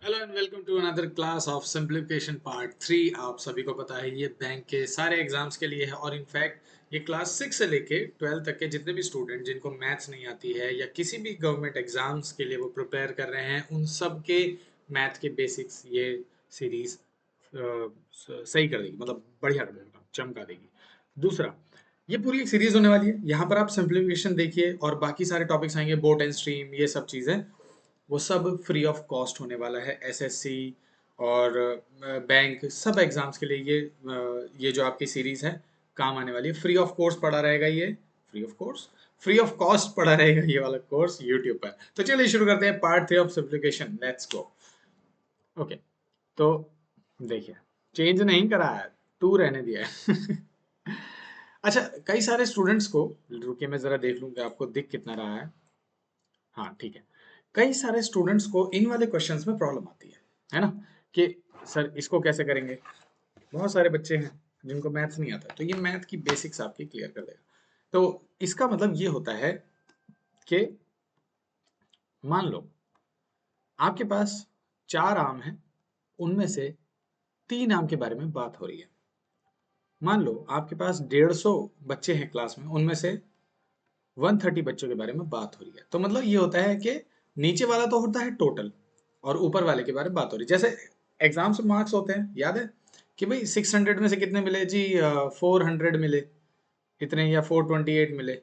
Hello and welcome to another class of simplification part 3। आप सभी को पता है ये बैंक के सारे एग्जाम्स के लिए है और इनफैक्ट ये क्लास 6 से लेके 12 तक के जितने भी स्टूडेंट जिनको मैथ्स नहीं आती है या किसी भी गवर्नमेंट एग्जाम्स के लिए वो प्रिपेयर कर रहे हैं उन सब के मैथ के बेसिक्स ये सीरीज सही कर देगी, मतलब बढ़िया कर देगी, चमका देगी। दूसरा, ये पूरी एक सीरीज होने वाली है। यहाँ पर आप सिंप्लीफिकेशन देखिए और बाकी सारे टॉपिक्स आएंगे, बोट एंड स्ट्रीम, ये सब चीज़ें वो सब फ्री ऑफ कॉस्ट होने वाला है। एसएससी और बैंक सब एग्जाम्स के लिए ये जो आपकी सीरीज है काम आने वाली है। फ्री ऑफ कोर्स पढ़ा रहेगा ये, free of course, free of cost पढ़ा रहेगा ये वाला कोर्स यूट्यूब पर। तो चलिए शुरू करते हैं part 3 of simplification, let's go. Okay, तो देखिए, चेंज नहीं करा है, टू रहने दिया है। अच्छा, कई सारे स्टूडेंट्स को, रुकिए मैं जरा देख लूं कि आपको दिख कितना रहा है। हाँ ठीक है, कई सारे स्टूडेंट्स को इन वाले क्वेश्चंस में प्रॉब्लम आती है ना, कि सर इसको कैसे करेंगे। बहुत सारे बच्चे हैं जिनको मैथ्स नहीं आता, तो ये मैथ की बेसिक्स आपकी क्लियर कर देगा। तो इसका मतलब ये होता है कि मान लो आपके पास 4 आम हैं, उनमें से 3 आम के बारे में बात हो रही है। मान लो आपके पास 150 बच्चे हैं क्लास में, उनमें से 130 बच्चों के बारे में बात हो रही है। तो मतलब ये होता है कि नीचे वाला तो होता है टोटल और ऊपर वाले के बारे में बात हो रही है। जैसे एग्जाम्स में मार्क्स होते हैं, याद है कि भाई 600 में से कितने मिले जी, 400 मिले इतने, या 428 मिले।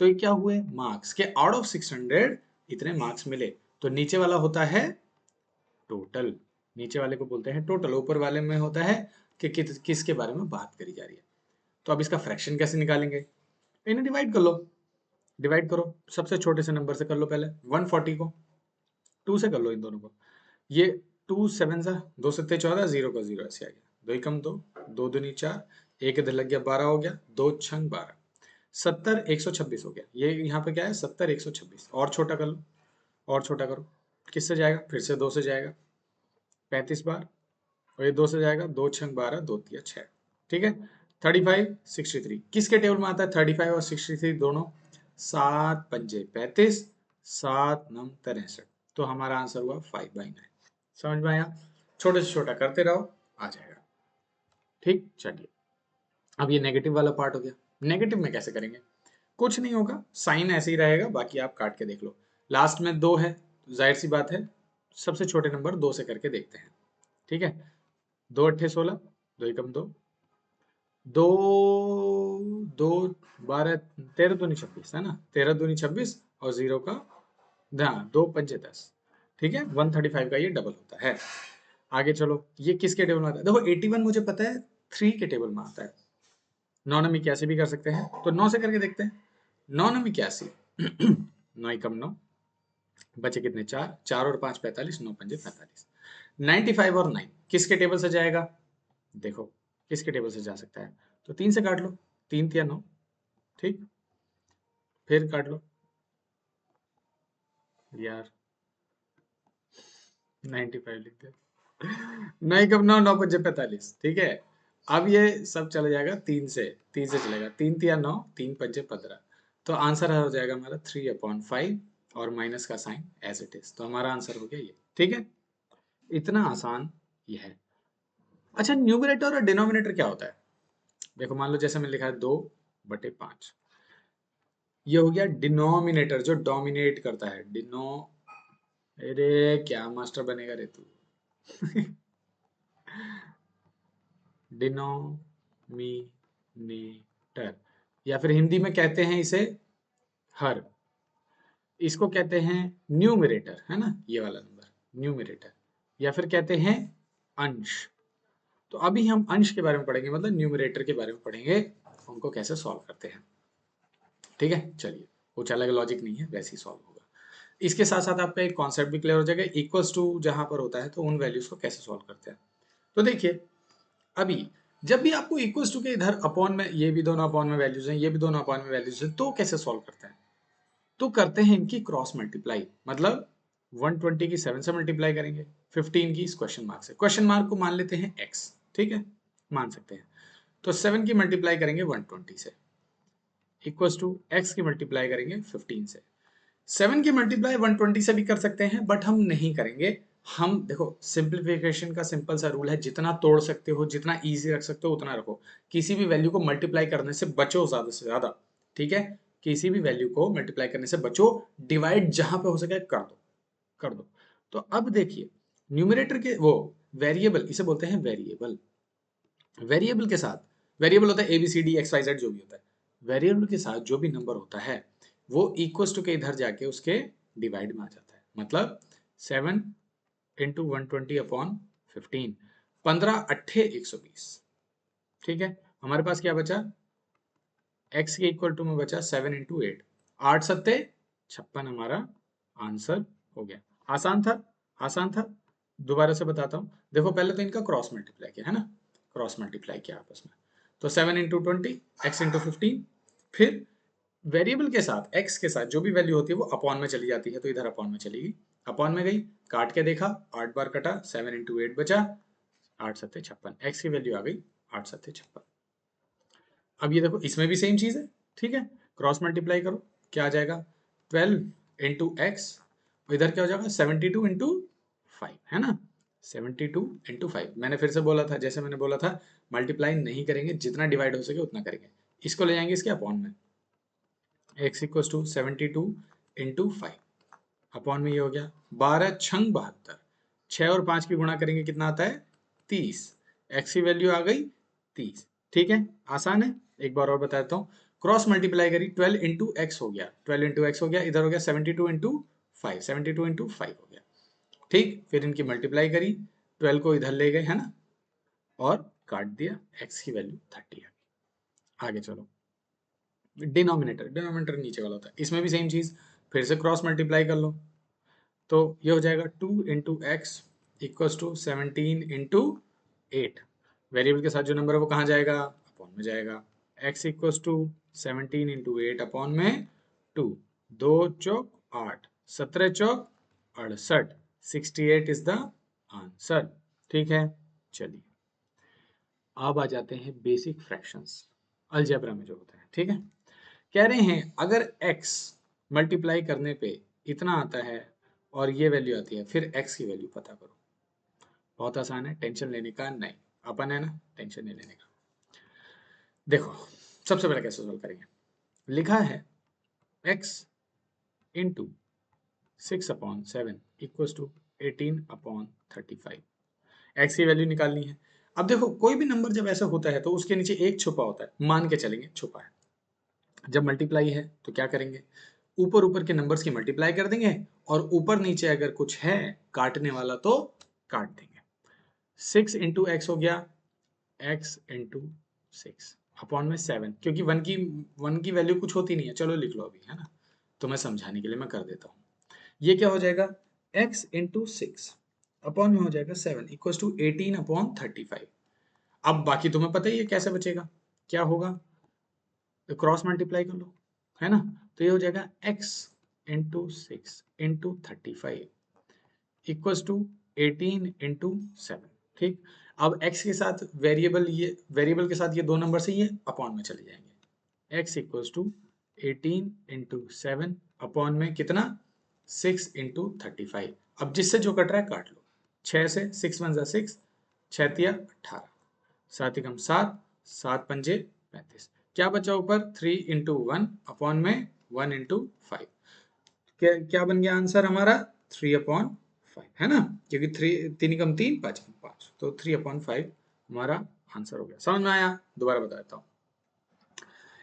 तो ये क्या हुए, मार्क्स के आउट ऑफ 600 इतने मार्क्स मिले। तो नीचे वाला होता है टोटल, नीचे वाले को बोलते हैं टोटल। ऊपर वाले में होता है कि किसके बारे में बात करी जा रही है। तो अब इसका फ्रैक्शन कैसे निकालेंगे, इन्हें डिवाइड कर लो। डिवाइड करो, सबसे छोटे से नंबर से कर लो। पहले 140 को 2 से कर लो, इन दोनों को। ये 2 7 सा 2 सत्ते 14, 0 का 0 ऐसे आ गया। 2 ही कम 2, 2 दूनी 4, एक इधर लग गया 12 हो गया, 2 छंग 12, 70 126 हो गया। ये यहाँ पे क्या है, 70 126। और छोटा कर लो, और छोटा करो, किससे जाएगा, फिर से 2 से जाएगा 35 बार, और ये 2 से जाएगा, 2 छंग 12, 2 तिया 6। ठीक है, 35 63 किसके टेबल में आता है, 35 और 63 दोनों, 7 पंजे 35, 7 नम 63। तो हमारा आंसर हुआ 5/9। समझ में आया, छोटे से छोटा करते रहो, आ जाएगा। ठीक, चलिए अब ये नेगेटिव वाला पार्ट हो गया। नेगेटिव में कैसे करेंगे, कुछ नहीं होगा, साइन ऐसे ही रहेगा, बाकी आप काट के देख लो। लास्ट में 2 है, तो जाहिर सी बात है सबसे छोटे नंबर 2 से करके देखते हैं। ठीक है, 2 अट्ठे 16, 2 एकम 2, 2 2 12 13 दूनी 26 है ना, 13 दूनी 26 और 0 का, हाँ 2 पंजे 10। ठीक है, 135 का ये डबल होता है। आगे चलो, ये किसके टेबल में आता है, देखो 81 मुझे पता है 3 के टेबल में आता है। 9 नम 81 भी कर सकते हैं, तो 9 से करके देखते हैं। 9 नम 81, 9 एकम 9, बचे कितने, 4, 4 और 5 45, 9 पंजे 45। 95 और 9 किसके टेबल से जाएगा, देखो किसके टेबल से जा सकता है, तो 3 से काट लो, 3 तिया 9। ठीक, फिर काट लो यार, 95 लिख दे, नहीं कब 9, 9 पंजे 45। ठीक है, अब ये सब चला जाएगा 3 से, 3 से चलेगा, 3 तिया 9, 3 पंजे 15। तो आंसर हो जाएगा हमारा 3/5 और माइनस का साइन एज इट इज। तो हमारा आंसर हो गया ये। ठीक है, इतना आसान ये है। अच्छा, न्यूमरेटर और डिनोमिनेटर क्या होता है, देखो मान लो जैसे मैंने लिखा है 2/5, ये हो गया डिनोमिनेटर जो डोमिनेट करता है। अरे क्या मास्टर बनेगा रे तू। डिनोमिनेटर, या फिर हिंदी में कहते हैं इसे हर, इसको कहते हैं न्यूमरेटर, है ना, ये वाला नंबर न्यूमरेटर, या फिर कहते हैं अंश। तो अभी हम अंश के बारे में पढ़ेंगे, मतलब न्यूमरेटर के बारे में पढ़ेंगे, उनको कैसे सॉल्व करते हैं। ठीक है, चलिए, कुछ अलग लॉजिक नहीं है, वैसे ही सॉल्व होगा। इसके साथ साथ आपका एक कॉन्सेप्ट भी क्लियर हो जाएगा, इक्वल्स टू जहां पर होता है तो उन वैल्यूज को कैसे सॉल्व करते हैं। तो देखिए, अभी जब भी आपको इक्वल्स टू के इधर अपॉन में, ये भी दोनों अपॉन में वैल्यूज हैं, ये भी दोनों अपॉन में वैल्यूज हैं, तो कैसे सॉल्व करते हैं, तो करते हैं इनकी क्रॉस मल्टीप्लाई। मतलब 120 की 7 से मल्टीप्लाई करेंगे, 15 की इस क्वेश्चन मार्क से, क्वेश्चन मार्क को मान लेते हैं x। ठीक है, मान सकते हैं। तो 7 की मल्टीप्लाई करेंगे 120 से, इक्वल्स टू x की मल्टीप्लाई करेंगे 15 से। 7 की मल्टीप्लाई 120 से भी कर सकते हैं, बट हम नहीं करेंगे, हम देखो सिंप्लीफिकेशन का सिंपल सा रूल है, जितना तोड़ सकते हो, जितना इजी रख सकते हो उतना रखो। किसी भी वैल्यू को मल्टीप्लाई करने से बचो ज्यादा से ज्यादा, ठीक है। किसी भी वैल्यू को मल्टीप्लाई करने से बचो, डिवाइड जहां पे हो सके कर दो, कर दो। तो अब देखिए न्यूमरेटर के वो वेरिएबल, इसे बोलते हैं वेरिएबल। वेरिएबल के साथ, वेरिएबल होता है A B C D X Y Z जो भी होता है, वेरिएबल के साथ जो भी नंबर होता है वो इक्वल्स टू के इधर जाके उसके डिवाइड में आ जाता है। मतलब 7 इंटू 120 अपॉन 15, 15 अट्ठे 120, ठीक है। हमारे पास क्या बचा, x के इक्वल टू में बचा 7 इंटू 8, 8 सत्ते 56 हमारा आंसर हो गया। आसान था, आसान था। दोबारा से बताता हूँ, देखो पहले तो इनका क्रॉस मल्टीप्लाई किया है ना, क्रॉस मल्टीप्लाई किया आपस में, तो 7 इंटू 20 एक्स इंटू 15, फिर वेरिएबल के साथ x के साथ जो भी वैल्यू होती है वो अपॉन में चली जाती है, तो इधर अपॉन में चली गई, अपॉन में गई, काट के देखा 8 बार कटा, 7 इंटू 8 बचा, 8 सत्ते 56, एक्स की वैल्यू आ गई 8 सत्ते 56। अब ये देखो इसमें भी सेम चीज है, ठीक है। क्रॉस मल्टीप्लाई करो, क्या आ जाएगा, 12 इंटू एक्स, इधर क्या हो जाएगा 72 इंटू 5, है ना, 72 इंटू 5। मैंने फिर से बोला था, जैसे मैंने बोला था मल्टीप्लाई नहीं करेंगे, जितना डिवाइड हो सके उतना करेंगे। इसको ले जाएंगे इसके अपॉन में, x equal to 72 into 5, upon में ये हो गया 12 छंग 72, 6 और 5 की गुणा करेंगे कितना आता है 30, एक्स की वैल्यू आ गई 30, ठीक है। आसान है, एक बार और बता देता हूँ। क्रॉस मल्टीप्लाई करी, 12 इंटू एक्स हो गया, 12 इंटू एक्स हो गया, इधर हो गया 72 इंटू 5, 72 इंटू 5 हो गया, ठीक। फिर इनकी मल्टीप्लाई करी, 12 को इधर ले गए, है ना, और काट दिया, एक्स की वैल्यू 30 आ गई। आगे चलो, डिनोमिनेटर, डिनोमिनेटर नीचे वाला होता है, इसमें भी सेम चीज, फिर से क्रॉस मल्टीप्लाई कर लो, तो ये हो जाएगा 2 into x equals to 17 into 8, variable के साथ जो नंबर है वो कहाँ जाएगा, अपॉन में जाएगा, x equals to 17 into 8 upon में 2, 2 चौक 8, 17 चौक 68, 68 इज द आंसर, ठीक है। चलिए अब आ जाते हैं बेसिक फ्रैक्शंस, अलजेब्रा में जो होता है, ठीक है। कह रहे हैं अगर x मल्टीप्लाई करने पे इतना आता है और ये वैल्यू आती है, फिर x की वैल्यू पता करो। बहुत आसान है, टेंशन लेने का नहीं, अपन है ना, टेंशन नहीं लेने का। देखो सबसे पहले कैसे सोल्व करेंगे, लिखा है x into 6/7 equals to 18/35, x की वैल्यू निकालनी है। अब देखो कोई भी नंबर जब ऐसा होता है तो उसके नीचे एक छुपा होता है, मान के चलेंगे छुपा है। जब मल्टीप्लाई है तो क्या करेंगे, ऊपर ऊपर के नंबर्स की मल्टीप्लाई कर देंगे, और ऊपर नीचे अगर कुछ है काटने वाला तो काट देंगे। 6 इंटू एक्स हो गया, x इंटू 6 अपॉन में 7, क्योंकि वन की वैल्यू कुछ होती नहीं है, चलो लिख लो अभी, है ना, तो मैं समझाने के लिए मैं कर देता हूँ। ये क्या हो जाएगा, x इंटू 6 अपॉन में हो जाएगा 7 इक्वल टू 18/35। अब बाकी तुम्हें पता ही है कैसे बचेगा, क्या होगा, तो क्रॉस मल्टीप्लाई कर लो, है ना, तो ये हो जाएगा x into 6 into 35 equals to 18 into 7, ठीक। अब x के साथ वेरिएबल, ये वेरिएबल के साथ ये दो नंबर से ये अपॉन में चले जाएंगे, x equals to 18 into 7 upon में कितना 6 इंटू 35। अब जिससे जो कट रहा है काट लो, 6 से 6 वन जा 6, 6 तिया 18, 7 एकम 7, 7 पंजे 35, क्या बचा ऊपर 3 इंटू 1 अपॉन में 1 इंटू 5, क्या क्या बन गया आंसर हमारा 3/5, है ना, क्योंकि 3 एकम 3, 5 एकम 5, तो 3/5 हमारा आंसर हो गया। समझ में आया, दोबारा बता देता हूँ,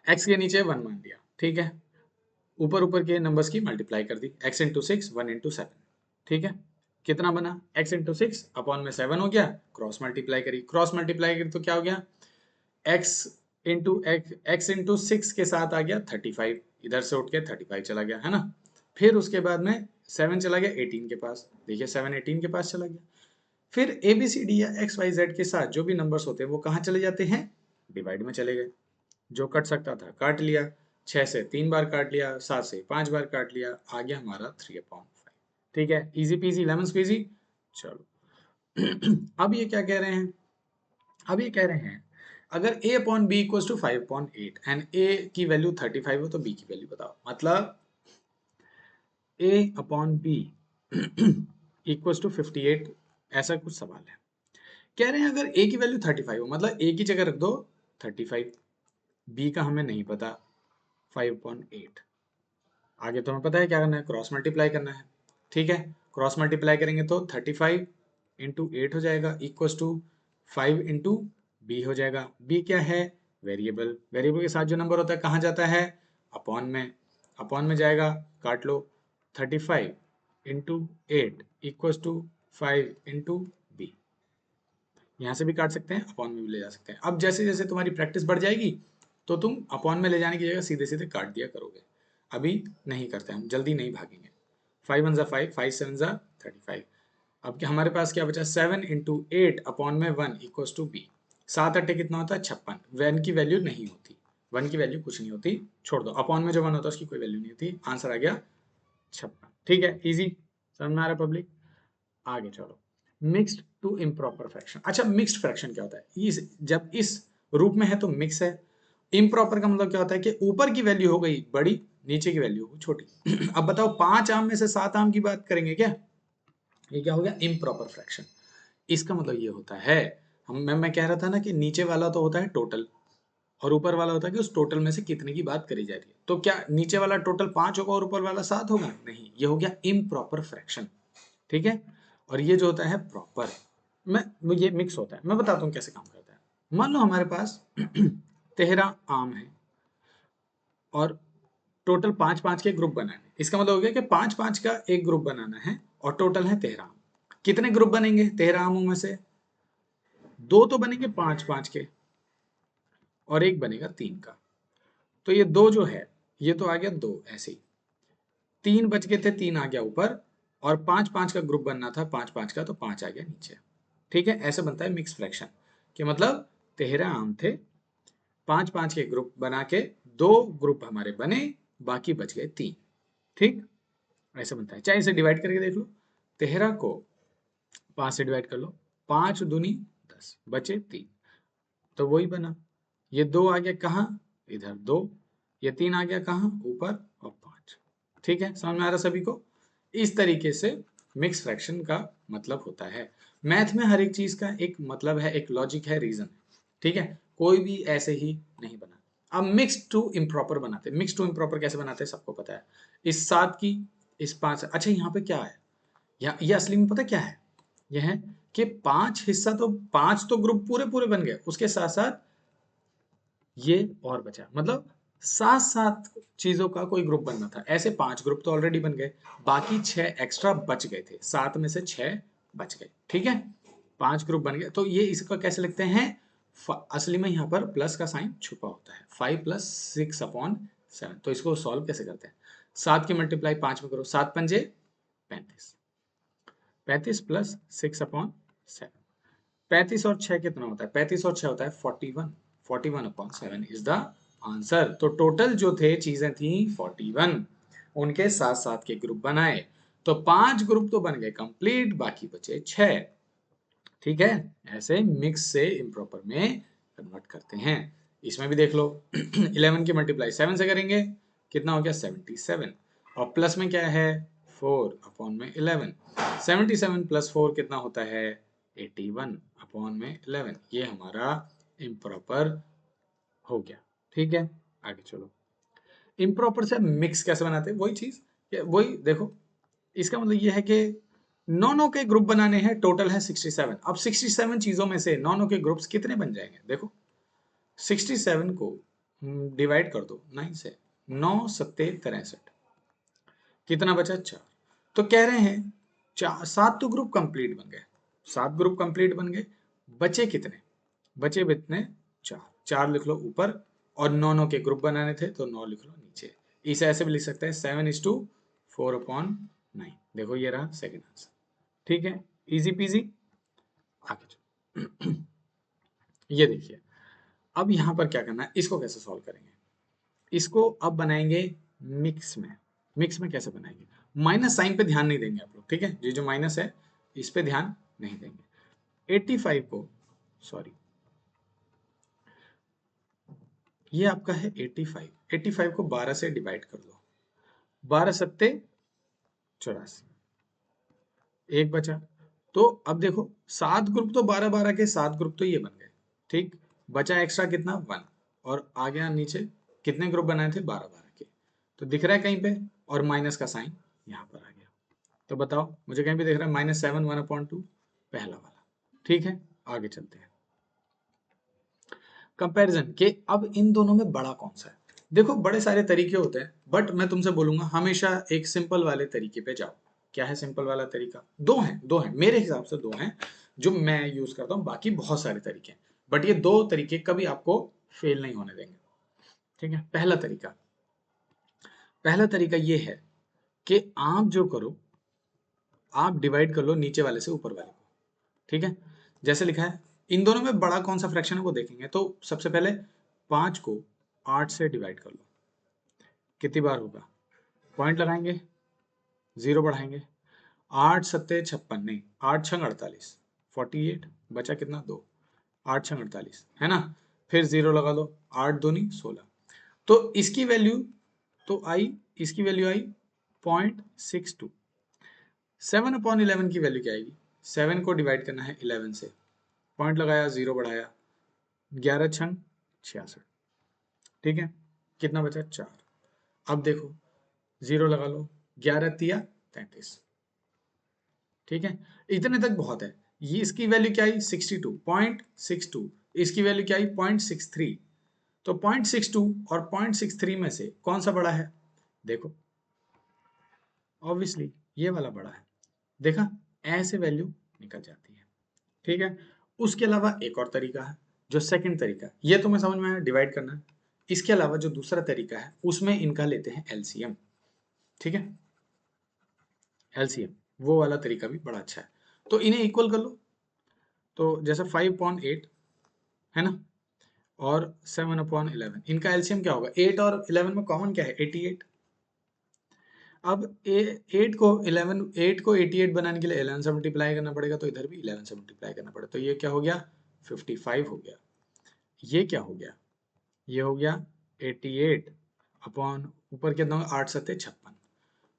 x के नीचे 1 मान लिया, ठीक है, ऊपर ऊपर के नंबर्स की मल्टीप्लाई कर दी, x इंटू 6 1 इंटू 7, ठीक है, कितना बना x इंटू 6 अपॉन में 7 हो गया, क्रॉस मल्टीप्लाई करी, क्रॉस मल्टीप्लाई करी तो क्या हो गया, x एक्स इंटू 6 के साथ आ गया 35, इधर से उठ के 35 चला गया, है ना, फिर उसके बाद में 7 चला गया 18 के पास, देखिए 7 18 के पास चला गया, फिर ए बी सी डी या एक्स वाई जेड के साथ जो भी नंबर्स होते हैं वो कहाँ चले जाते हैं, डिवाइड में चले गए, जो कट सकता था काट लिया, 6 से 3 बार काट लिया, 7 से 5 बार काट लिया, आ गया हमारा 3/5, ठीक है, इजी पीजी लेमन स्क्वीजी। चलो अब ये क्या कह रहे हैं, अब ये कह रहे हैं अगर a upon B equal to 5/8 and a की वैल्यू 35 हो तो b की वैल्यू बताओ, मतलब a upon B equals to 58, ऐसा कुछ सवाल है। कह रहे हैं अगर a की वैल्यू 35 हो, मतलब a की जगह रख दो 35, b का हमें नहीं पता 5/8। आगे तो हमें पता है क्या करना है, क्रॉस मल्टीप्लाई करना है। ठीक है, क्रॉस मल्टीप्लाई करेंगे तो 35 इंटू 8 हो जाएगा इक्वल्स टू 5 इंटू बी हो जाएगा। बी क्या है, वेरिएबल। वेरिएबल के साथ जो नंबर होता है कहाँ जाता है, अपॉन में। अपॉन में जाएगा, काट लो, 35 into 8 equals to 5 into b. यहाँ से भी काट सकते हैं, अपॉन में भी ले जा सकते हैं। अब जैसे जैसे तुम्हारी प्रैक्टिस बढ़ जाएगी तो तुम अपॉन में ले जाने की जगह सीधे सीधे काट दिया करोगे। अभी नहीं करते, हम जल्दी नहीं भागेंगे। 5 1 5, 5 7 35। अब क्या हमारे पास क्या बचा, 7 इंटू 8 अपॉन में 1 इक्वल्स टू बी। 7 अट्ठे कितना होता है, 56। वन की वैल्यू नहीं होती, वन की वैल्यू कुछ नहीं होती, छोड़ दो। अपॉन में जो 1 होता है उसकी कोई वैल्यू नहीं होती। आंसर आ गया 56। ठीक है, इजी, समझ में आ रहा है पब्लिक। आगे चलो, मिक्स्ड टू इम्प्रॉपर फ्रैक्शन। अच्छा, मिक्स्ड फ्रैक्शन क्या होता है, जब इस रूप में है तो मिक्स है। इम्प्रॉपर का मतलब क्या होता है कि ऊपर की वैल्यू हो गई बड़ी, नीचे की वैल्यू हो गई छोटी। अब बताओ 5 आम में से 7 आम की बात करेंगे क्या, ये क्या हो गया, इम्प्रॉपर फ्रैक्शन। इसका मतलब ये होता है, मैं कह रहा था ना कि नीचे वाला तो होता है टोटल और ऊपर वाला होता है कि उस टोटल में से कितने की बात करी जा रही है। तो क्या नीचे वाला टोटल 5 होगा और ऊपर वाला 7 होगा, नहीं, ये हो गया इम्प्रॉपर फ्रैक्शन। ठीक है, और ये जो होता है प्रॉपर, ये मिक्स होता है। मैं बताता हूँ कैसे काम करता है। मान लो हमारे पास 13 आम है और टोटल 5 5 के ग्रुप बनाने, इसका मतलब हो गया कि 5 5 का एक ग्रुप बनाना है और टोटल है 13 आम। कितने ग्रुप बनेंगे 13 आमों में से, दो तो बनेंगे 5 5 के और एक बनेगा 3 का। तो ये दो जो है ये तो आ गया दो, ऐसे ही 3 बच गए थे, 3 आ गया ऊपर, और 5 5 का ग्रुप बनना था 5 5 का, तो 5 आ गया नीचे। ठीक है, ऐसे बनता है मिक्स फ्रैक्शन, कि मतलब 13 आम थे, 5 5 के ग्रुप बना के दो ग्रुप हमारे बने, बाकी बच गए 3। ठीक, ऐसे बनता है। चाहे इसे डिवाइड करके देख लो, 13 को 5 से डिवाइड कर लो, 5 दूनी 10, बचे 3, तो वही बना। ये दो आ गया कहाँ, इधर दो, ये 3 आ गया कहाँ, ऊपर, और 5। ठीक है, समझ में आ रहा सभी को। इस तरीके से मिक्स फ्रैक्शन का मतलब होता है। मैथ में हर एक चीज का एक मतलब है, एक लॉजिक है, रीजन है। ठीक है, कोई भी ऐसे ही नहीं बना। अब मिक्स टू इम्प्रॉपर बनाते हैं। मिक्स टू इम्प्रॉपर कैसे बनाते हैं सबको पता है। इस 7 की इस 5, अच्छा यहाँ पे क्या है, ये असली में पता क्या है, यह है कि 5 हिस्सा तो 5 तो ग्रुप पूरे पूरे बन गए, उसके साथ साथ ये और बचा, मतलब 7 7 चीजों का कोई ग्रुप बनना था। ऐसे 5 ग्रुप तो ऑलरेडी बन गए, बाकी 6 एक्स्ट्रा बच गए थे, 7 में से 6 बच गए। ठीक है, 5 ग्रुप बन गए। तो ये इसका कैसे लिखते हैं, असली में यहाँ पर प्लस का साइन छुपा होता है, 5 + 6/7। तो इसको सॉल्व कैसे करते हैं, 7 की मल्टीप्लाई 5 में करो, 7 पंजे 35, 35 + 6/7, 35 और 6 कितना होता है, 35 और 6 होता है 41, 41/7 इज द आंसर। तो टोटल जो थे चीजें थी 41, उनके साथ साथ के ग्रुप बनाए, तो 5 ग्रुप तो बन गए कंप्लीट, बाकी बचे 6। ठीक है, ऐसे मिक्स से इम्प्रॉपर में कन्वर्ट करते हैं। इसमें भी देख लो 11 की मल्टीप्लाई 7 से करेंगे, कितना हो गया 77, और प्लस में क्या है 4/11, 77 + 4 कितना होता है 81/11, ये हमारा इम्प्रॉपर हो गया। ठीक है, आगे चलो, इम्प्रॉपर से मिक्स कैसे बनाते हैं, वही चीज, वही देखो। इसका मतलब ये है कि नॉनो के ग्रुप बनाने हैं, टोटल है 67। अब 67 चीजों में से नॉनो के ग्रुप्स कितने बन जाएंगे, देखो 67 को डिवाइड कर दो 9 से, 9 सत्ते 63, कितना बचा 4। तो कह रहे हैं 7 तो ग्रुप कंप्लीट बन गए, 7 ग्रुप कंप्लीट बन गए, बचे कितने, बचे कितने 4, 4 लिख लो ऊपर, और 9 9 के ग्रुप बनाने थे तो 9 लिख लो नीचे। इसे ऐसे भी लिख सकते हैं 7:4/9। देखो ये रहा सेकंड आंसर। ठीक है, इजी पीजी। आगे चलो ये देखिए, अब यहां पर क्या करना है, इसको कैसे सॉल्व करेंगे, इसको अब बनाएंगे मिक्स में। मिक्स में कैसे बनाएंगे, माइनस साइन पे ध्यान नहीं देंगे आप लोग। ठीक है, ये जो माइनस है इस पे ध्यान नहीं देंगे। 85 को, सॉरी, ये आपका है 85, 85 को 12 से डिवाइड कर दो, 12 सत्ते 84, एक बचा। तो अब देखो 7 ग्रुप तो 12-12 के 7 ग्रुप तो ये बन गए, ठीक। बचा एक्स्ट्रा कितना 1, और आ गया नीचे कितने ग्रुप बनाए थे 12-12 के, तो दिख रहा है कहीं पे, और माइनस का साइन यहाँ पर आ गया। तो बताओ मुझे कहीं पे दिख रहा है -7 1/2, पहला वाला, ठीक है। आगे चलते हैं कंपैरिजन के, अब इन दोनों में बड़ा कौन सा है। देखो बड़े सारे तरीके होते हैं, बट मैं तुमसे बोलूंगा हमेशा एक सिंपल वाले तरीके पे जाओ। क्या है सिंपल वाला तरीका? दो हैं मेरे हिसाब से, दो हैं जो मैं यूज करता हूँ, बाकी बहुत सारे तरीके हैं, बट ये दो तरीके कभी आपको फेल नहीं होने देंगे, ठीक है। पहला तरीका ये है कि आप जो करो, आप डिवाइड कर लो नीचे वाले से ऊपर वाले को, ठीक है। जैसे लिखा है, इन दोनों में बड़ा कौन सा फ्रैक्शन है वो देखेंगे। तो सबसे पहले 5 को 8 से डिवाइड कर लो, कितनी बार होगा, पॉइंट लगाएंगे, जीरो बढ़ाएंगे, 8 सत्ते 56, नहीं 8 छंग 48, 48, बचा कितना 2, 8 छंग 48 है ना। फिर जीरो लगा दो, 8 दूनी 16, तो इसकी वैल्यू तो आई, इसकी वैल्यू आई 0.62। 7/11 की वैल्यू क्या आएगी, 7 को डिवाइड करना है 11 से, पॉइंट लगाया, जीरो बढ़ाया, 11 छंग 66, ठीक है। कितना बचा 4। अब देखो जीरो लगा लो, 11 तिया 33, ठीक है। इतने तक बहुत है। ये इसकी वैल्यू क्या आई 62.62, इसकी वैल्यू क्या आई 0.63। तो 0.62 और 0.63 में से कौन सा बड़ा है, देखो ऑब्वियसली ये वाला बड़ा है, देखा, ऐसे वैल्यू निकल जाती है, ठीक है। उसके अलावा एक और तरीका है, जो सेकंड तरीका है, ये तुम्हें समझ में आया डिवाइड करना है। इसके अलावा जो दूसरा तरीका है उसमें इनका लेते हैं एलसीएम, ठीक है। एलसीएम वो वाला तरीका भी बड़ा अच्छा है। तो इन्हें इक्वल कर लो, तो जैसे 5/8 है ना, और 7/11, इनका एलसीएम क्या होगा, 8 और 11 में कॉमन क्या है 88। अब 8 को 88 बनाने के लिए 11 से मल्टीप्लाई करना पड़ेगा, तो इधर भी 11 से मल्टीप्लाई करना पड़ेगा, तो ये क्या हो गया 55 हो गया। ये क्या हो गया, ये हो गया 88 अपॉन ऊपर कितना होगा 8 सत्ते 56।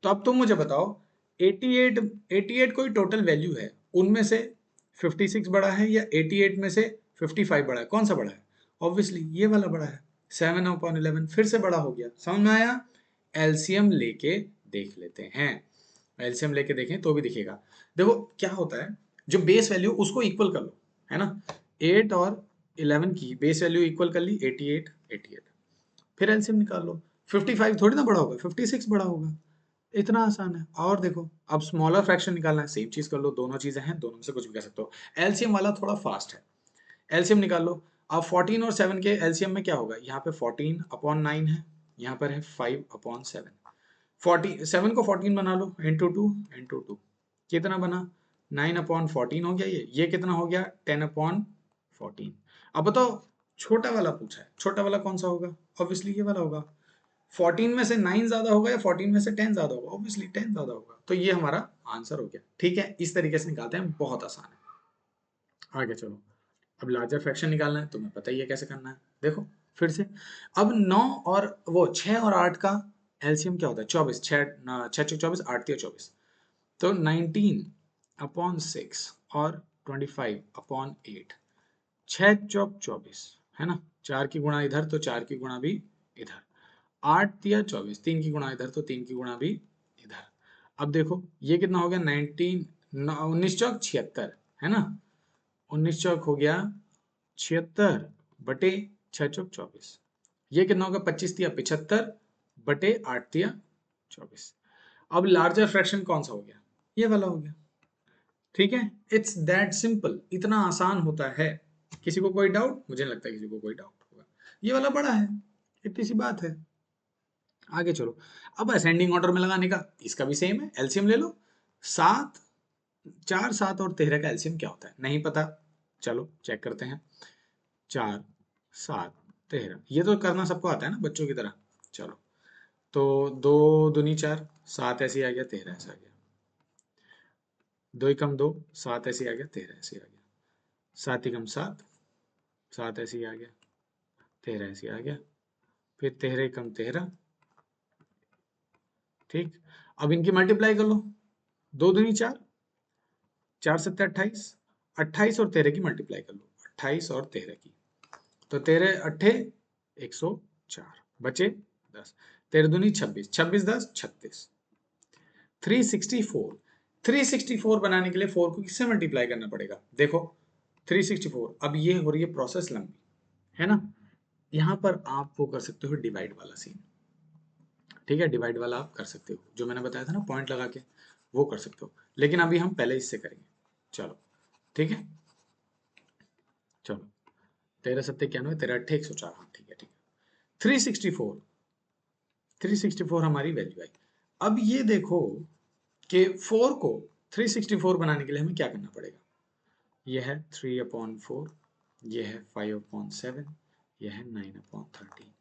तो अब तुम मुझे बताओ 88 कोई टोटल वैल्यू है, उनमें से 56 बड़ा है या 88 में से 55 बड़ा है, कौन सा बड़ा है, ऑब्वियसली ये वाला बड़ा है। 7/11 फिर से बड़ा हो गया, समझ में आया। एलसीएम लेके देख लेते हैं, एलसीएम लेके देखें तो भी दिखेगा। देखो क्या होता है, जो बेस वैल्यू उसको इक्वल कर लो, है ना। 8 और 11 की बेस वैल्यू इक्वल कर ली 88, फिर एलसीएम निकाल लो। 55 थोड़ी ना बड़ा होगा, 56 बड़ा होगा, इतना आसान है। और देखो अब स्मॉलर फ्रैक्शन निकालना है, सेम चीज कर लो, दोनों चीजें हैं, दोनों में से कुछ भी कर सकते हो। एलसीएम वाला थोड़ा फास्ट है, एलसीएम निकाल लो। अब 14 और 7 के एलसीएम में क्या होगा, यहाँ पे 14/9 है, यहाँ पर है 5/7। 7 को 14 बना लो, इंटू टू कितना बना 9/14 हो गया, ये कितना हो गया 10/14। अब बताओ छोटा वाला पूछा है, छोटा वाला कौन सा होगा, ऑब्वियसली ये वाला होगा। 14 में से 9 ज्यादा होगा या 14 में से 10 ज्यादा होगा, ऑब्वियसली 10 ज्यादा होगा, तो ये हमारा आंसर हो गया, ठीक है। इस तरीके से निकालते हैं, बहुत आसान है। आगे चलो, अब लार्जर फ्रैक्शन निकालना है, तुम्हें पता ही है कैसे करना है। देखो फिर से, अब 9 और वो 6 और 8 का एलसीएम क्या होता है 24, 6 6 24, 8 3 24, तो 19/6 और 25/8, 6 चौक 24 है ना, 4 की गुणा इधर तो 4 की गुणा भी इधर, 8 3 24, 3 की गुणा इधर तो 3 की गुणा भी इधर। अब देखो ये कितना हो गया 19 19 चौक 76 है ना, 19 चौक हो गया 76/6 चौक 24, ये कितना होगा 25 3 75/8 3 24। अब लार्जर फ्रैक्शन कौन सा हो गया, ये वाला हो गया, ठीक है। इट्स दैट सिंपल, इतना आसान होता है। किसी को कोई डाउट, मुझे नहीं लगता किसी को कोई डाउट होगा, ये वाला बड़ा है, इतनी सी बात है। आगे चलो, अब असेंडिंग ऑर्डर में लगाने का, इसका भी सेम है, एलसीएम ले लो। 7 4 7 और 13 का एलसीएम क्या होता है, नहीं पता, चलो चेक करते हैं। 4 7 13, ये तो करना सबको आता है ना बच्चों की तरह। चलो, तो 2 दूनी 4, 7 ऐसे ही आ गया, 13 ऐसे आ गया, 2 ही कम 2, 7 ऐसे ही आ गया, 13 ऐसे ही आ गया, 7 ही कम 7, 7 ऐसे ही आ गया, 13 ऐसे ही आ गया, फिर 13 ही कम 13, ठीक। अब इनकी मल्टीप्लाई कर लो, 2 दूनी 4, 4 सत्ते 28, 28 और 13 की मल्टीप्लाई कर लो, 28 और 13 की, तो 13 अट्ठे 104, बचे 10, 13 दूनी 26, 26 10 36, 364, 364 बनाने के लिए 4 को किससे मल्टीप्लाई करना पड़ेगा, देखो 364, अब ये हो रही है प्रोसेस लंबी, है ना। यहां पर आप वो कर सकते हो डिवाइड वाला सीन, ठीक है, डिवाइड वाला आप कर सकते हो, जो मैंने बताया था ना पॉइंट लगा के, वो कर सकते हो, लेकिन अभी हम पहले इससे करेंगे। चलो ठीक है, चलो 13 सत्ते 91, 13 अट्ठे 104, हाँ ठीक है ठीक है। 364, 364 हमारी वैल्यू आई। अब ये देखो कि 4 को 364 बनाने के लिए हमें क्या करना पड़ेगा, यह है 3/4, यह है 5/7, यह है 9/13।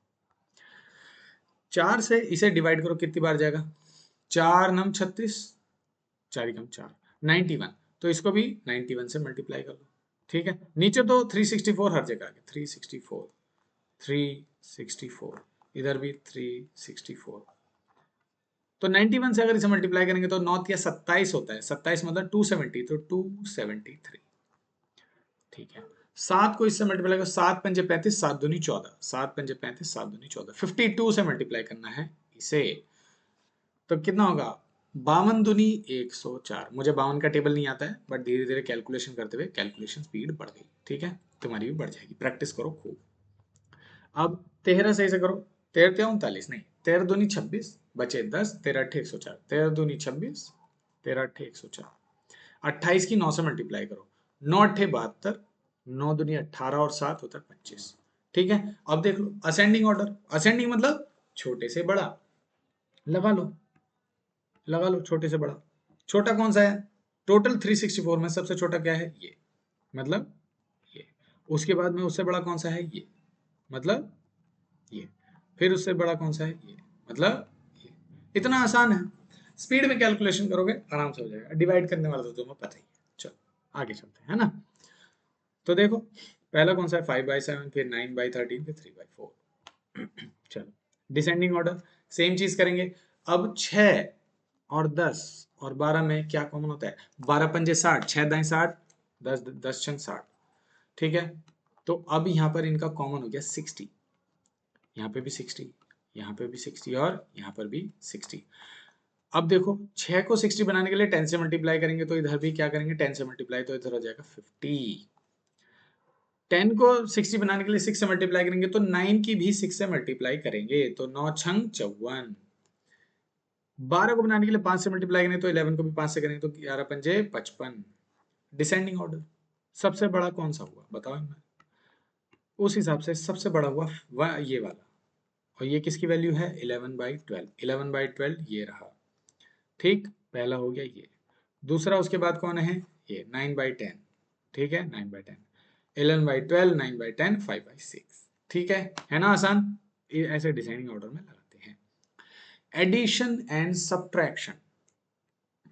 4 से इसे डिवाइड करो, कितनी बार जाएगा, 4 नम 36, 4 कम 4, 91, तो इसको भी 91 से मल्टीप्लाई कर लो, ठीक है। नीचे तो 364 हर जगह आ गया, 364, 364, इधर भी 364, तो 91 से अगर इसे मल्टीप्लाई करेंगे तो 9 या 27 होता है, 27 मतलब 270, तो 273, ठीक है। 7 को इससे मल्टीप्लाई करो, 7 पंजे 35, 7 दूनी 14, 7 पंजे 35, 7 दूनी 14, 52 से मल्टीप्लाई करना है इसे, तो कितना होगा, 52 दूनी 104। मुझे 52 का टेबल नहीं आता है, बट धीरे धीरे कैलकुलेशन करते हुए कैलकुलेशन स्पीड बढ़ गई, ठीक है, तुम्हारी भी बढ़ जाएगी, प्रैक्टिस करो खूब। अब 13 सही से करो, 13 क्या 39 नहीं, 13 दूनी 26, बचे 10, 13 अट्ठे 104, 13 दूनी 26, 13 अट्ठे 104, 28 की 9 से मल्टीप्लाई करो, 9 अट्ठे 72, 9 दूनी 18 और 7 होता है 25, ठीक है। अब देख लो असेंडिंग ऑर्डर, असेंडिंग मतलब छोटे से बड़ा, लगा लो, लगा लो छोटे से बड़ा, छोटा कौन सा है, टोटल 364 में सबसे छोटा क्या है, ये, मतलब ये, उसके बाद में उससे बड़ा कौन सा है, ये, मतलब ये, फिर उससे बड़ा कौन सा है, ये, मतलब ये। इतना आसान है, स्पीड में कैलकुलेशन करोगे आराम से हो जाएगा, डिवाइड करने वाला तो तुम्हें पता ही है। चलो आगे चलते हैं, है ना। तो देखो पहला कौन सा है, 5/7, फिर 9/13, फिर 3/4। चलो डिसेंडिंग ऑर्डर सेम चीज करेंगे। अब 6 और 10 और 12 में क्या कॉमन होता है, 12 पंजे 60, 6 दाएं 60, 10 10 छंग 60, ठीक है। तो अब यहाँ पर इनका कॉमन हो गया 60, यहाँ पे भी 60, यहाँ पे भी 60 और यहाँ पर भी 60। अब देखो 6 को 60 बनाने के लिए 10 से मल्टीप्लाई करेंगे, तो इधर भी क्या करेंगे 10 से मल्टीप्लाई, तो इधर हो जाएगा 50। 10 को 60 बनाने के लिए 6 से मल्टीप्लाई करेंगे, तो 9 की भी 6 से मल्टीप्लाई करेंगे, तो 9 छंग 54। 12 को बनाने के लिए 5 से मल्टीप्लाई करेंगे, तो 11 को भी 5 से करेंगे, तो 11 पंजे 55। डिसेंडिंग ऑर्डर सबसे बड़ा कौन सा हुआ बताओ इनमें, उस हिसाब से सबसे बड़ा हुआ ये वाला, और ये किसकी वैल्यू है 11/12, 11/12 ये रहा, ठीक, पहला हो गया ये। दूसरा उसके बाद कौन है, ये 9/10, ठीक है, 9/10, 11/12, 9/10, 5/6, ठीक है ना आसान। ये ऐसे डिसेंडिंग ऑर्डर में लगाते हैं। एडिशन एंड सब्ट्रैक्शन,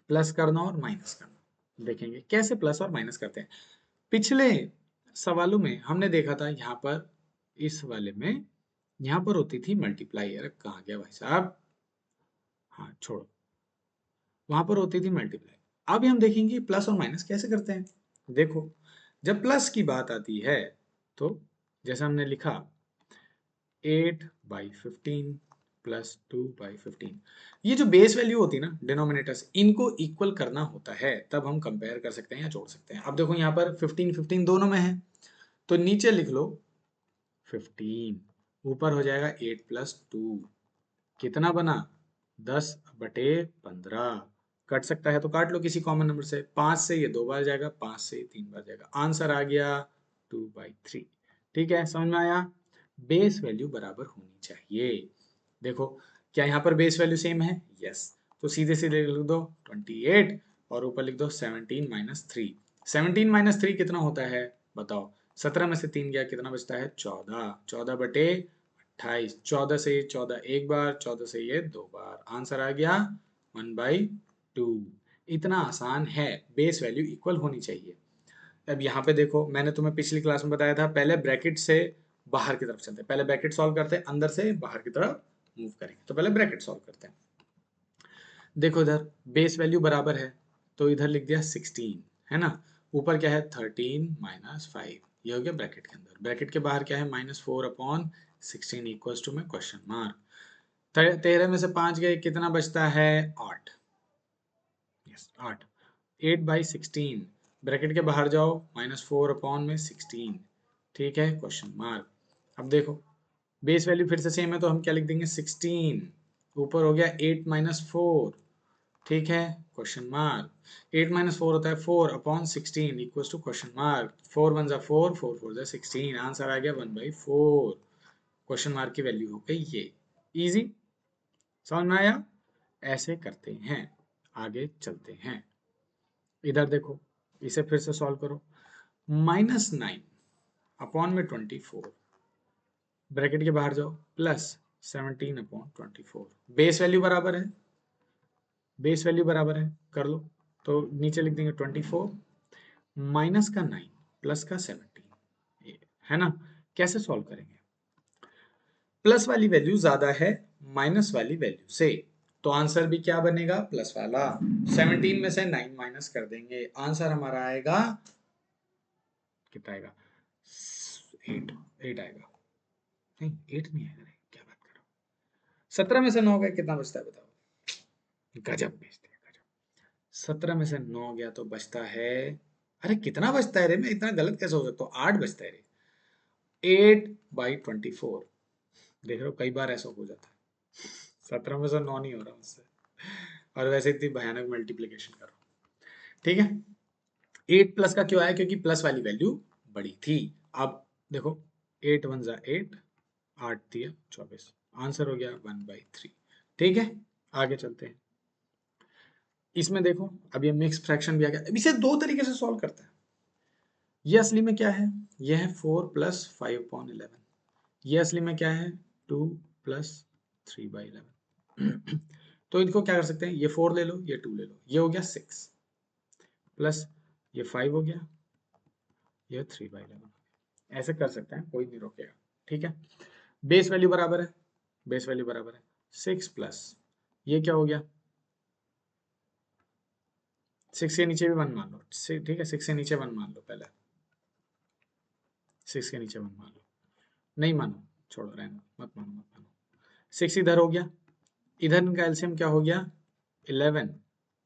प्लस करना और माइनस करना, देखेंगे कैसे प्लस और माइनस करते हैं। पिछले सवालों में हमने देखा था, यहाँ पर इस वाले में यहाँ पर होती थी मल्टीप्लाई, अरे कहाँ गया भाई साहब, हाँ छोड़ो, वहां पर होती थी मल्टीप्लाई। अभी हम देखेंगे प्लस और माइनस कैसे करते हैं। देखो जब प्लस की बात आती है, तो जैसा हमने लिखा 8/15 प्लस 2/15, ये जो बेस वैल्यू होती है ना डिनोमिनेटर्स, इनको इक्वल करना होता है, तब हम कंपेयर कर सकते हैं या जोड़ सकते हैं। अब देखो यहाँ पर 15 15 दोनों में है, तो नीचे लिख लो 15, ऊपर हो जाएगा 8+2, कितना बना 10/15, कट सकता है तो काट लो किसी कॉमन नंबर से, 5 से ये 2 बार जाएगा, 5 से 3 बार जाएगा, आंसर आ गया 2/3, ठीक है, समझ में आया। बेस वैल्यू बराबर होनी चाहिए। देखो क्या यहाँ पर बेस वैल्यू सेम है, यस, तो सीधे सीधे लिख दो 28 और ऊपर लिख दो 17 - 3। 17 - 3 कितना होता है बताओ, 17 में से 3 गया, कितना बचता है 14, 14/28, 14 से 14 एक बार, 14 से ये 2 बार, आंसर आ गया 1/2। इतना आसान है, बेस वैल्यू इक्वल होनी चाहिए। अब यहाँ पे देखो मैंने तुम्हें पिछली क्लास में बताया था, पहले ब्रैकेट से बाहर की तरफ चलते हैं, पहले ब्रैकेट सॉल्व करते हैं, अंदर से बाहर की तरफ मूव करेंगे, तो पहले ब्रैकेट सॉल्व करते हैं। देखो इधर बेस वैल्यू बराबर है, तो इधर लिख दिया 16, है ना। ऊपर क्या है 13 माइनस 5, ये हो गया ब्रैकेट के अंदर। ब्रैकेट के बाहर क्या है -4/16 इक्वल्स टू में क्वेश्चन मार्क। 13 में से 5 गए, कितना बचता है 8। यस 8। 8/16 ब्रैकेट के बाहर जाओ -4/16, ठीक है क्वेश्चन मार्क। अब देखो बेस वैल्यू फिर से सेम है तो हम क्या लिख देंगे 16, ऊपर हो गया 8 माइनस 4, ठीक है क्वेश्चन मार्क। 8 माइनस 4 होता है 4/16 इक्वल्स टू क्वेश्चन मार्क। 4 1 जा 4, 4 4 जा 16, आंसर आ गया 1/4। क्वेश्चन मार्क की वैल्यू हो गई ये। इजी, समझ में आया। ऐसे करते हैं, आगे चलते हैं। इधर देखो, इसे फिर से सॉल्व करो। -9 अपॉन में 24, ब्रैकेट के बाहर जाओ +17/24। बेस वैल्यू बराबर है, बेस वैल्यू बराबर है, कर लो। तो नीचे लिख देंगे 24 माइनस का 9 प्लस का 17, है ना। कैसे सॉल्व करेंगे, प्लस वाली वैल्यू ज्यादा है माइनस वाली वैल्यू से, तो आंसर भी क्या बनेगा प्लस वाला। 17 में से 9 माइनस कर देंगे, आंसर हमारा आएगा कितना आएगा 8, 8 आएगा। नहीं 8 नहीं आएगा, क्या बात कर रहा हूँ। 17 में से 9 गया, कितना बचता है बताओ। गजब बेचते हैं गजब। 17 में से 9 गया तो बचता है, अरे कितना बचता है रे, मैं इतना गलत कैसे हो सकता हूँ, 8 बचता है रे। 8/24, देख रहे हो कई बार ऐसा हो जाता है। 17 में से 9 नहीं हो रहा मुझसे, और वैसे इतनी भयानक मल्टीप्लीकेशन कर रहा हूँ, ठीक है। 8 प्लस का क्यों आया, क्योंकि प्लस वाली वैल्यू बड़ी थी। अब देखो 8 1 जा 8, 8 दिया 24, आंसर हो गया 1/3, ठीक है। आगे चलते हैं। इसमें देखो अब ये मिक्स फ्रैक्शन भी आ गया। अब इसे दो तरीके से सॉल्व करते हैं। ये असली में क्या है, ये है 4 + 5/11, ये असली में क्या है 2 + 3/11। तो इनको क्या कर सकते हैं, ये 4 ले लो, ये 2 ले लो, ये हो गया 6 प्लस ये 5 हो गया, ये 3/11। ऐसे कर सकते हैं, कोई नहीं रोकेगा, ठीक है। बेस वैल्यू बराबर है, बेस वैल्यू बराबर है 6 प्लस ये क्या हो गया 6 के नीचे भी 1 मान लो, ठीक है। 6 के नीचे 1 मान लो, पहले 6 के नीचे 1 मान लो, नहीं मानो छोड़ो, रहना मत मानो, मत मानो। 6 इधर हो गया, इधर इनका एलसीएम क्या हो गया 11,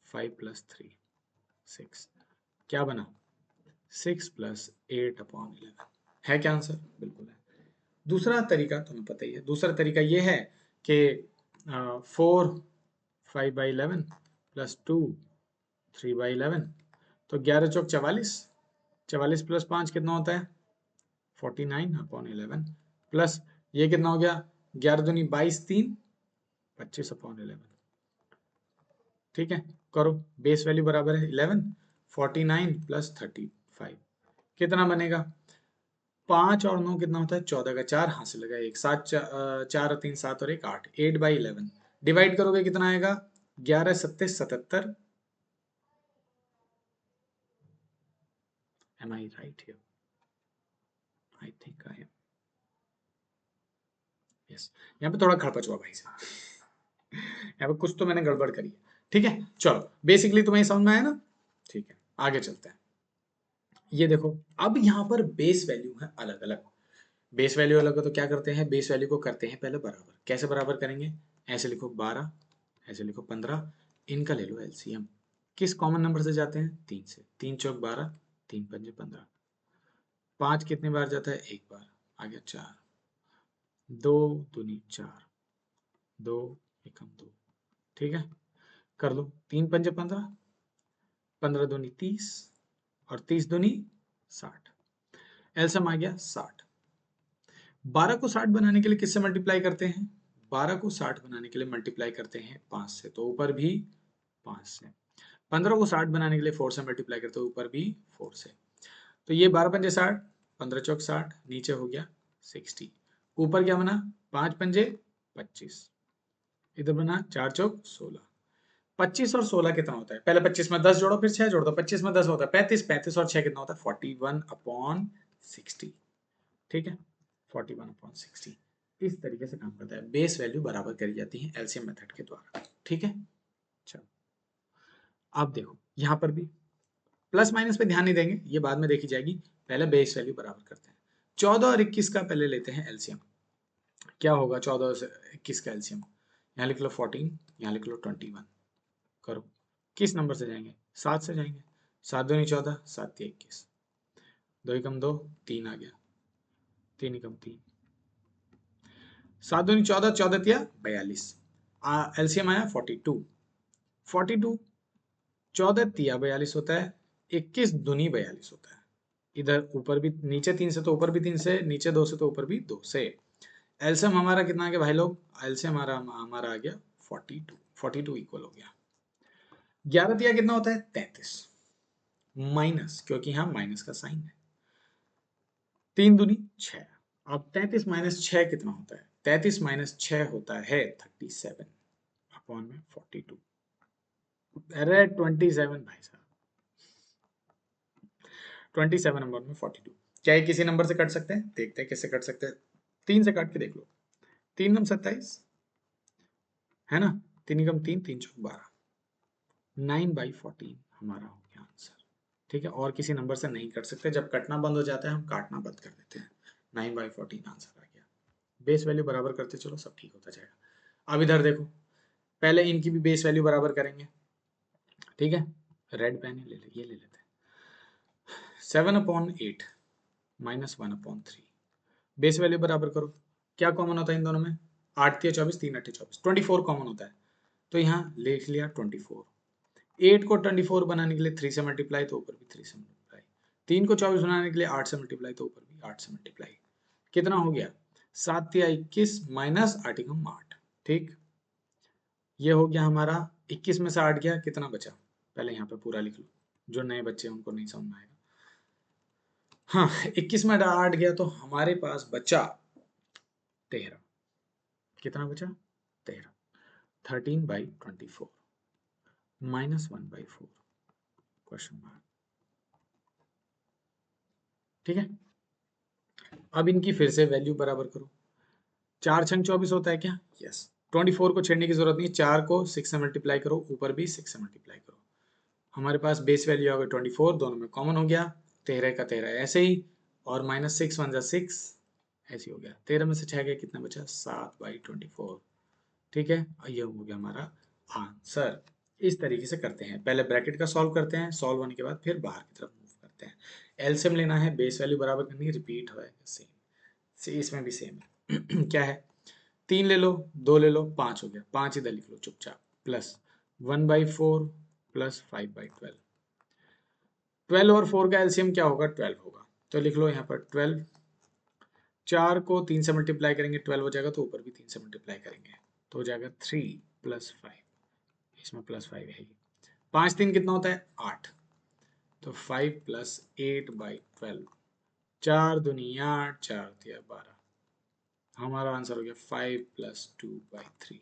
5 + 3 6, क्या बना 6 + 8/11, है क्या आंसर, बिल्कुल है। दूसरा तरीका तुम्हें पता ही है, दूसरा तरीका ये है कि 4 5/11 + 2 3/11, तो 11 चौक 44, 44 + 5 कितना होता है 49/11, प्लस ये कितना हो गया 11 दूनी 22, 3 25/11, ठीक है। करो, बेस वैल्यू बराबर है 11, 49 + 35 कितना बनेगा 5 और 9 कितना होता है 14 का 4 हासिल लगा, एक 7 4 और 3 7 और 1 8, 8/11 डिवाइड करोगे कितना आएगा 11 7 77। Am I right here? I think I am. Yes. यहाँ पे थोड़ा खड़पच हुआ भाई साहब, यहाँ पे कुछ तो मैंने गड़बड़ करी है, ठीक है। चलो बेसिकली तुम्हें समझ में आया ना, ठीक है आगे चलते हैं। ये देखो अब यहाँ पर बेस वैल्यू है अलग अलग, बेस वैल्यू अलग है तो क्या करते हैं, बेस वैल्यू को करते हैं पहले बराबर। कैसे बराबर करेंगे, ऐसे लिखो 12, ऐसे लिखो 15, इनका ले लो एलसीएम। किस कॉमन नंबर से जाते हैं 3 से, 3 चौक 12, 3 पंजे 15, 5 कितने बार जाता है एक बार, आ गया 4, 2 दूनी 4, 2 एकम 2, ठीक है। कर लो 3 पंजे 15, 15 दूनी 30 और 30 दूनी 60, एलसीएम आ गया 60। 12 को 60 बनाने के लिए किससे मल्टीप्लाई करते हैं, 12 को 60 बनाने के लिए मल्टीप्लाई करते हैं 5 से, तो ऊपर भी 5 से। 15 को 60 बनाने के लिए 4 से मल्टीप्लाई करते हैं, ऊपर भी 4 से। तो ये 12 पंजे 60, 15 चौक 60, नीचे हो गया 60, ऊपर क्या बना 5 पंजे 25, इधर बना 4 चौक 16। 25 और 16 कितना होता है, पहले 25 में 10 जोड़ो फिर 6 जोड़ दो, 25 में 10 होता है 35, 35 और 6 कितना होता है 41/60, ठीक है 41/60। इस तरीके से काम करता है, बेस वैल्यू बराबर करी जाती है एलसीएम मेथड के द्वारा, ठीक है। चलो अब देखो यहां पर भी प्लस माइनस पे ध्यान नहीं देंगे, ये बाद में देखी जाएगी, पहले बेस वैल्यू बराबर करते हैं। 14 और 21 का पहले लेते हैं एलसीएम। क्या होगा 14 और 21 का एलसीएम? यहाँ लिख लो 14, यहाँ लिख लो 21। करो, किस नंबर से जाएंगे? 7 से जाएंगे। 7 दूनी 14, 7 तिया 21, 2 एकम 2, 3 आ गया, 3 एकम 3, 7 दूनी 14, 14 तिया 42, एलसीएम आया 42। 42 14 तिया 42 होता है, 21 दूनी 42 होता है। इधर ऊपर भी नीचे 3 से तो ऊपर भी 3 से, नीचे 2 से तो ऊपर भी 2 से। एलसीएम हमारा कितना आ गया भाई लोग? एलसीएम हमारा आ गया 42। 42 इक्वल हो गया 11 तिया कितना होता है? 33, माइनस, क्योंकि यहाँ माइनस का साइन है, 3 दूनी 6। अब 33 माइनस 6 कितना होता है? 33 माइनस 6 होता है 37 अपॉन में 42। अरे 27 भाई साहब, 27 नंबर में 42। क्या ये किसी नंबर से कट सकते हैं? देखते हैं कैसे कट सकते हैं। 3 से काट के देख लो, 3 नम 27 है ना, 3 एकम 3, 3 चौक 12, 9/14 हमारा हो गया आंसर। ठीक है, और किसी नंबर से नहीं कट सकते, जब कटना बंद हो जाता है हम काटना बंद कर देते हैं। 9/14 आंसर आ गया। बेस वैल्यू बराबर करते चलो, सब ठीक होता जाएगा। अब इधर देखो, पहले इनकी भी बेस वैल्यू बराबर करेंगे। ठीक है, रेड पेन ले ले, ये ले लेते हैं। 7/8 माइनस 1/3, बेस वैल्यू बराबर करो। क्या कॉमन होता है इन दोनों में? 8 तिया 24, 3 8 24, 24 कॉमन होता है, तो यहाँ लिख लिया 24। 8 को 24 बनाने के लिए 3 से मल्टीप्लाई, तो ऊपर भी 3 से मल्टीप्लाई। 3 को 24 बनाने के लिए 8 से मल्टीप्लाई, तो ऊपर भी 8 से मल्टीप्लाई। कितना हो गया? 7 तिया 21 माइनस 8 एकम 8। ठीक, ये हो गया हमारा। 21 में से 8 गया, कितना बचा? पहले यहाँ पे पूरा लिख लो, जो नए बच्चे हैं उनको नहीं समझ में आएगा। हाँ, 21 में 8 गया तो हमारे पास बचा 13। कितना बचा? 13। 13/24 माइनस 1/4 क्वेश्चन मार्क। ठीक है, अब इनकी फिर से वैल्यू बराबर करो। 4 छंग 24 होता है क्या? यस। 24 को छेड़ने की जरूरत नहीं, 4 को 6 से मल्टीप्लाई करो, ऊपर भी 6 से मल्टीप्लाई करो। हमारे पास बेस वैल्यू आ गया 24, दोनों में कॉमन हो गया, 13 का 13 ऐसे ही, और माइनस 6 1 6 ऐसे ही हो गया। 13 में से 6 गया, कितना बचा? 7/24। ठीक है, ये हो गया हमारा आंसर। इस तरीके से करते हैं, पहले ब्रैकेट का सॉल्व करते हैं, सॉल्व होने के बाद फिर बाहर की तरफ मूव करते हैं। एलसीएम लेना है, बेस वैल्यू बराबर करनी है, रिपीट होएगा सेम, इसमें भी सेम है। क्या है? 3 ले लो, 2 ले लो, 5 हो गया, 5 इधर लिख लो चुपचाप, प्लस 1/4 प्लस 5/12। 12 और 4 का एलसीएम क्या होगा? 12 होगा, तो लिख लो यहाँ पर 12। 4 को 3 से मल्टीप्लाई करेंगे 12 हो जाएगा, तो ऊपर भी 3 से मल्टीप्लाई करेंगे, तो हो जाएगा 3 + 5, इसमें +5 है ही। 5 3 कितना होता है? 8, तो 5 + 8/12, 4 दूनी 8, 4 तिया 12। हमारा आंसर हो गया 5 + 2/3।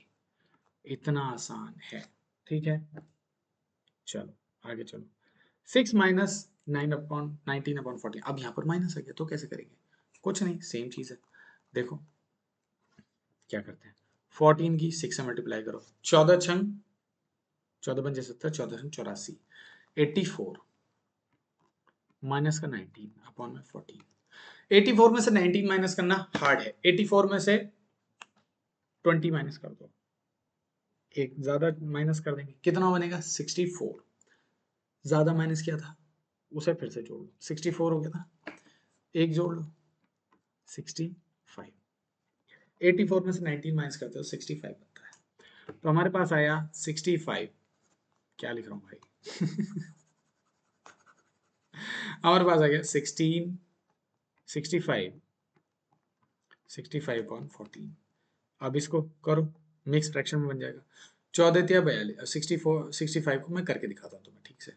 इतना आसान है। ठीक है, चलो आगे चलो। 6 माइनस 19/14, अब यहाँ पर माइनस आ गया तो कैसे करेंगे? कुछ नहीं, सेम चीज है। देखो क्या करते हैं, 14 की 6 से मल्टीप्लाई करो, 14 छंग 14 पंजे 70, 14 छंग 84, 84 माइनस का 19 अपॉन में 14। 84 में से 19 माइनस करना हार्ड है, 84 में से 20 माइनस कर दो, एक ज्यादा माइनस कर देंगे, कितना बनेगा? 64। ज्यादा माइनस किया था, उसे फिर से जोड़ लो, 64 हो गया था, एक जोड़ लो, 65। 84 में से 19 माइनस करते हो 65 बनता है, तो हमारे पास आया 65। क्या लिख रहा हूँ भाई? हमारे पास आ गया 16, 65, 65/14। अब इसको करो, मिक्स फ्रैक्शन में बन जाएगा। 14 तिया 42, 64 65 को मैं करके दिखाता हूँ तुम्हें ठीक से।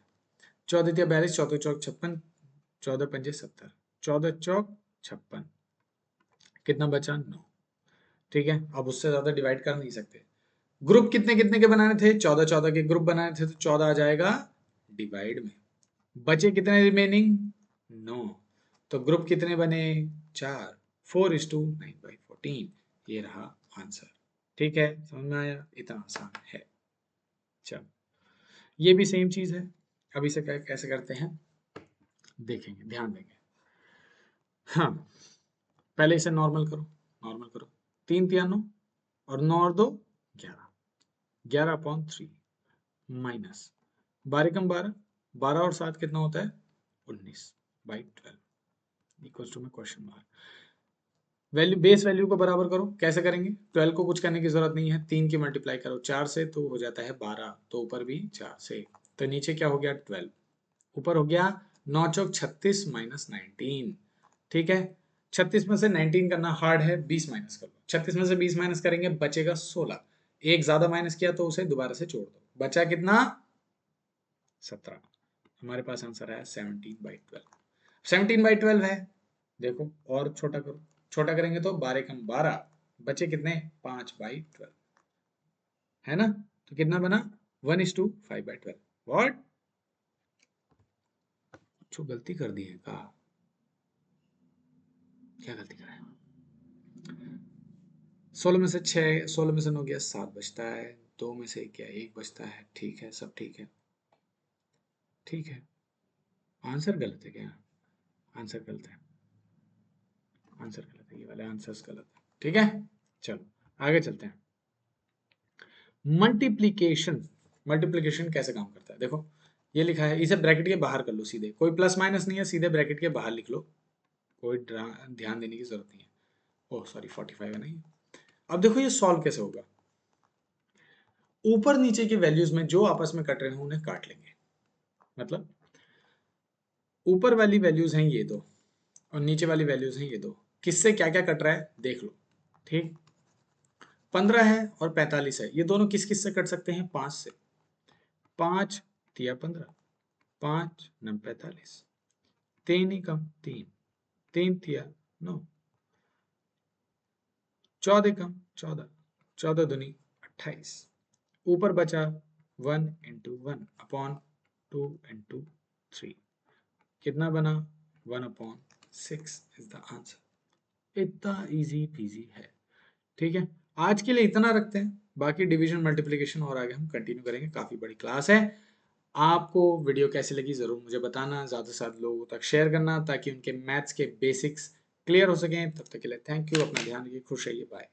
14 तिया 42, 14 चौक 56, 14 पंजे 70, 14 चौक 56, कितना बचा? 9। ठीक है, अब उससे ज्यादा डिवाइड कर नहीं सकते। ग्रुप कितने कितने के बनाने थे? 14 14 के ग्रुप बनाने थे, तो 14 आ जाएगा डिवाइड में। बचे कितने रिमेनिंग? 9, तो ग्रुप कितने बने? 4, 4:9/14, ये रहा आंसर। ठीक है, समझ में आया? इतना आसान है। चलो, ये भी सेम चीज है, अब इसे कैसे करते हैं देखेंगे, ध्यान देंगे। हाँ, पहले इसे नॉर्मल करो, नॉर्मल करो। 3 तिया 9 और 9 और 2 11, 11/3 माइनस 12 12 और 7 कितना होता है 19/12 इक्वल्स टू में question mark. Value base value को बराबर करो, कैसे करेंगे? 12 को कुछ करने की जरूरत नहीं है, 3 की मल्टीप्लाई करो 4 से तो हो जाता है 12, तो ऊपर भी 4 से, तो नीचे क्या हो गया 12, ऊपर हो गया 9 चौक 36 माइनस 19। ठीक है, 36 में से 19 करना हार्ड है, 20 माइनस कर लो। 36 में से 20 माइनस करेंगे बचेगा 16, एक ज्यादा माइनस किया तो उसे दोबारा से जोड़ दो, बचा कितना 17। हमारे पास आंसर है 17/12। 17/12 है, देखो और छोटा करो, छोटा करेंगे तो 12 कम 12, बचे कितने 5/12, है ना? तो कितना बना 1:5/12। व्हाट, जो गलती कर दी है कहा, क्या गलती करा है? 16 में से 6, 16 में से 9 गया 7 बचता है, 2 में से क्या 1 बचता है। ठीक है, सब ठीक है, ठीक है। आंसर गलत है क्या? आंसर गलत है, आंसर गलत है, ये वाले आंसर्स गलत है। ठीक है, चलो आगे चलते हैं। मल्टीप्लीकेशन, मल्टीप्लीकेशन कैसे काम करता है देखो, ये लिखा है, इसे ब्रैकेट के बाहर कर लो सीधे, कोई प्लस माइनस नहीं है, सीधे ब्रैकेट के बाहर लिख लो, कोई ध्यान देने की जरूरत नहीं है। ओह सॉरी 45 है नहीं। अब देखो ये सॉल्व कैसे होगा, ऊपर नीचे के वैल्यूज में जो आपस में कट रहे हैं उन्हें काट लेंगे। मतलब ऊपर वाली वैल्यूज हैं ये दो और नीचे वाली वैल्यूज हैं ये दो, किससे क्या क्या कट रहा है देख लो। ठीक, 15 है और 45 है, ये दोनों किस किस से कट सकते हैं 5 से, 5 तिया 15, 5 9 45, 3 ही कम 3, 3 तिया 9, 14 कम 14, 14 दूनी 28, ऊपर बचा 1 इंटू 1 अपॉन 2 इंटू 3, कितना बना 1/6 इज द आंसर। इतना इजी पीजी है। ठीक है, आज के लिए इतना रखते हैं, बाकी डिवीजन मल्टीप्लिकेशन और आगे हम कंटिन्यू करेंगे, काफी बड़ी क्लास है। आपको वीडियो कैसी लगी जरूर मुझे बताना, ज्यादा से ज्यादा लोगों तक शेयर करना ताकि उनके मैथ्स के बेसिक्स क्लियर हो सकें। तब तक के लिए थैंक यू, अपना ध्यान रखिए, खुश रहिए, बाय।